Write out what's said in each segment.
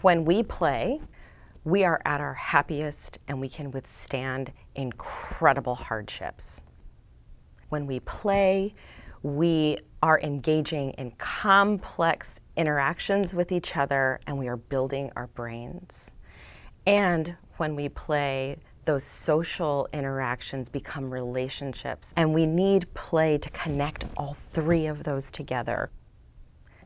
When we play, we are at our happiest and we can withstand incredible hardships. When we play, we are engaging in complex interactions with each other and we are building our brains. And when we play, those social interactions become relationships, and we need play to connect all three of those together.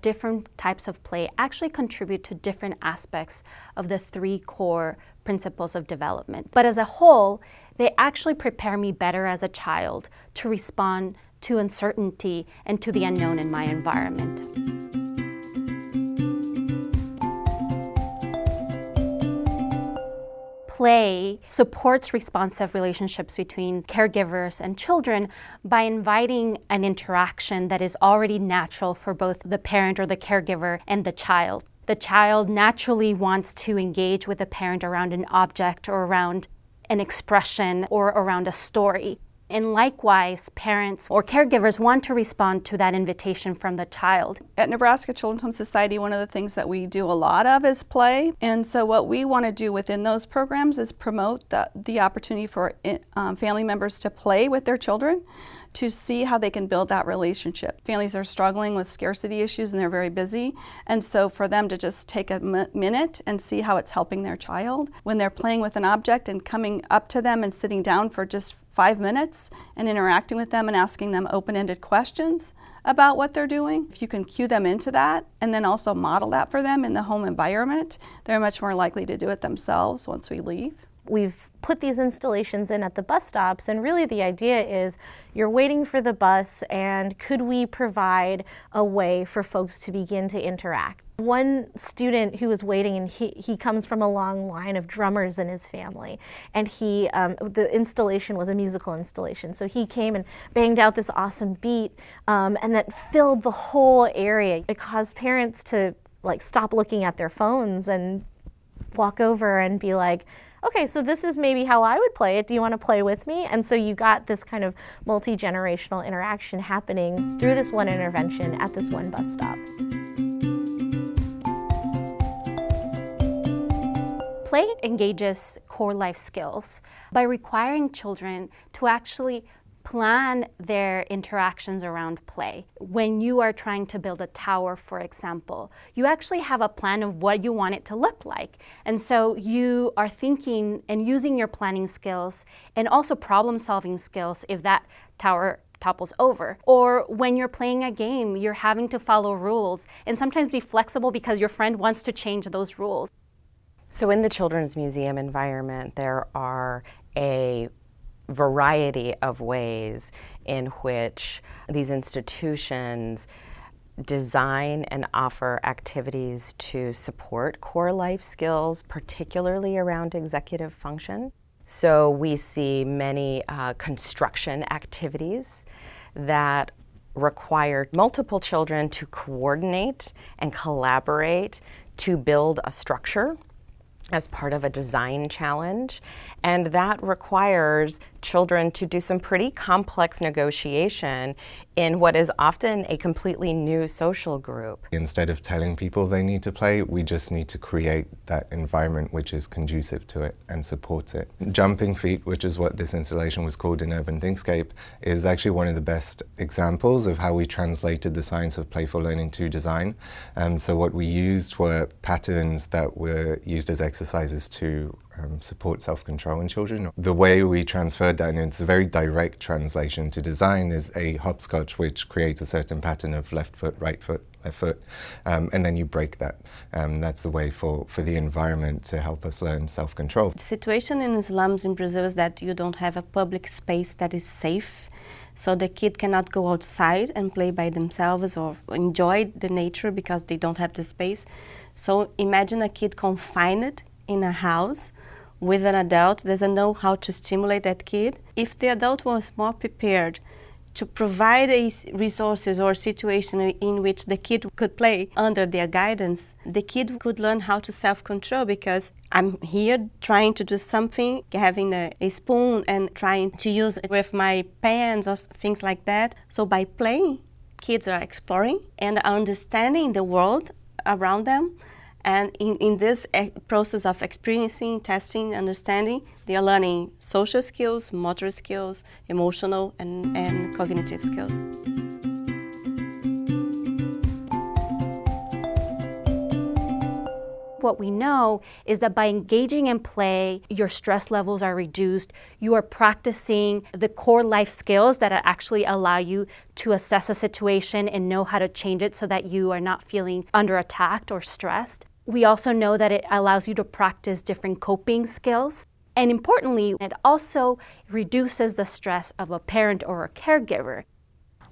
Different types of play actually contribute to different aspects of the three core principles of development. But as a whole, they actually prepare me better as a child to respond to uncertainty and to the unknown in my environment. Play supports responsive relationships between caregivers and children by inviting an interaction that is already natural for both the parent or the caregiver and the child. The child naturally wants to engage with the parent around an object or around an expression or around a story. And likewise, parents or caregivers want to respond to that invitation from the child. At Nebraska Children's Home Society, one of the things that we do a lot of is play. And so what we want to do within those programs is promote the opportunity for family members to play with their children, to see how they can build that relationship. Families are struggling with scarcity issues and they're very busy. And so for them to just take a minute and see how it's helping their child. When they're playing with an object and coming up to them and sitting down for just 5 minutes and interacting with them and asking them open-ended questions about what they're doing. If you can cue them into that and then also model that for them in the home environment, they're much more likely to do it themselves once we leave. We've put these installations in at the bus stops, and really the idea is you're waiting for the bus, and could we provide a way for folks to begin to interact? One student who was waiting, and he comes from a long line of drummers in his family, and the installation was a musical installation, so he came and banged out this awesome beat, and that filled the whole area. It caused parents to stop looking at their phones and walk over and be like, okay, so this is maybe how I would play it. Do you want to play with me? And so you got this kind of multi-generational interaction happening through this one intervention at this one bus stop. Play engages core life skills by requiring children to actually plan their interactions around play. When you are trying to build a tower, for example, you actually have a plan of what you want it to look like. And so you are thinking and using your planning skills and also problem-solving skills if that tower topples over. Or when you're playing a game, you're having to follow rules and sometimes be flexible because your friend wants to change those rules. So in the Children's Museum environment, there are a variety of ways in which these institutions design and offer activities to support core life skills, particularly around executive function. So we see many construction activities that require multiple children to coordinate and collaborate to build a structure as part of a design challenge, and that requires children to do some pretty complex negotiation in what is often a completely new social group. Instead of telling people they need to play, we just need to create that environment which is conducive to it and supports it. Jumping Feet, which is what this installation was called in Urban Thinkscape, is actually one of the best examples of how we translated the science of playful learning to design. So what we used were patterns that were used as exercises to support self-control in children. The way we transferred that, and it's a very direct translation to design, is a hopscotch which creates a certain pattern of left foot, right foot, left foot, and then you break that. That's the way for the environment to help us learn self-control. The situation in slums in Brazil is that you don't have a public space that is safe, so the kid cannot go outside and play by themselves or enjoy the nature because they don't have the space. So imagine a kid confined in a house with an adult that doesn't know how to stimulate that kid. If the adult was more prepared to provide resources or situation in which the kid could play under their guidance, the kid could learn how to self-control, because I'm here trying to do something, having a spoon and trying to use it with my pens or things like that. So by playing, kids are exploring and understanding the world around them, And in this process of experiencing, testing, understanding, they are learning social skills, motor skills, emotional and cognitive skills. What we know is that by engaging in play, your stress levels are reduced. You are practicing the core life skills that actually allow you to assess a situation and know how to change it so that you are not feeling under attack or stressed. We also know that it allows you to practice different coping skills. And importantly, it also reduces the stress of a parent or a caregiver.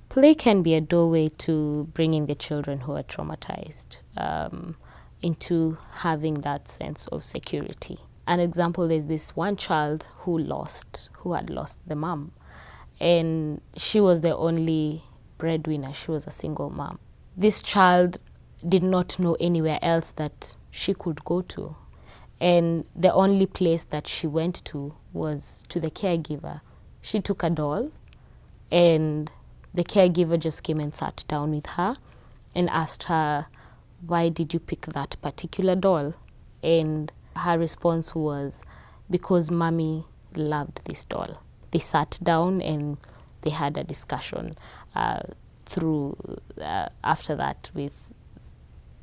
Play can be a doorway to bringing the children who are traumatized into having that sense of security. An example is this one child who had lost the mom, and she was the only breadwinner. She was a single mom. This child did not know anywhere else that she could go to, and the only place that she went to was to the caregiver. She took a doll, and the caregiver just came and sat down with her and asked her, "Why did you pick that particular doll?" And her response was, "Because mommy loved this doll." They sat down and they had a discussion after that with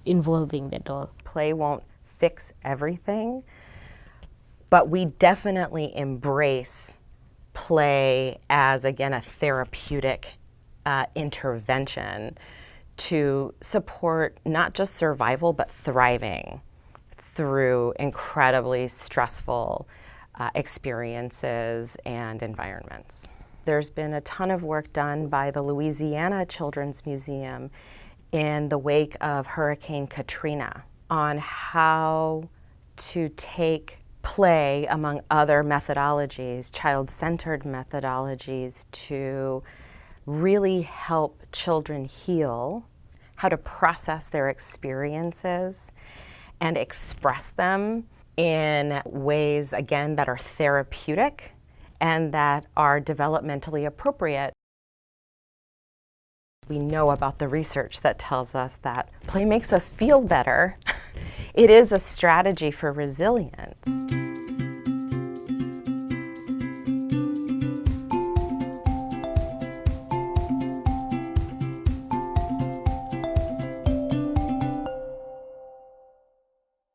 involving the doll. Play won't fix everything, but we definitely embrace play as, again, a therapeutic intervention to support not just survival, but thriving through incredibly stressful experiences and environments. There's been a ton of work done by the Louisiana Children's Museum in the wake of Hurricane Katrina on how to take play, among other methodologies, child-centered methodologies, to really help children heal, how to process their experiences and express them in ways, again, that are therapeutic and that are developmentally appropriate. We know about the research that tells us that play makes us feel better. It is a strategy for resilience.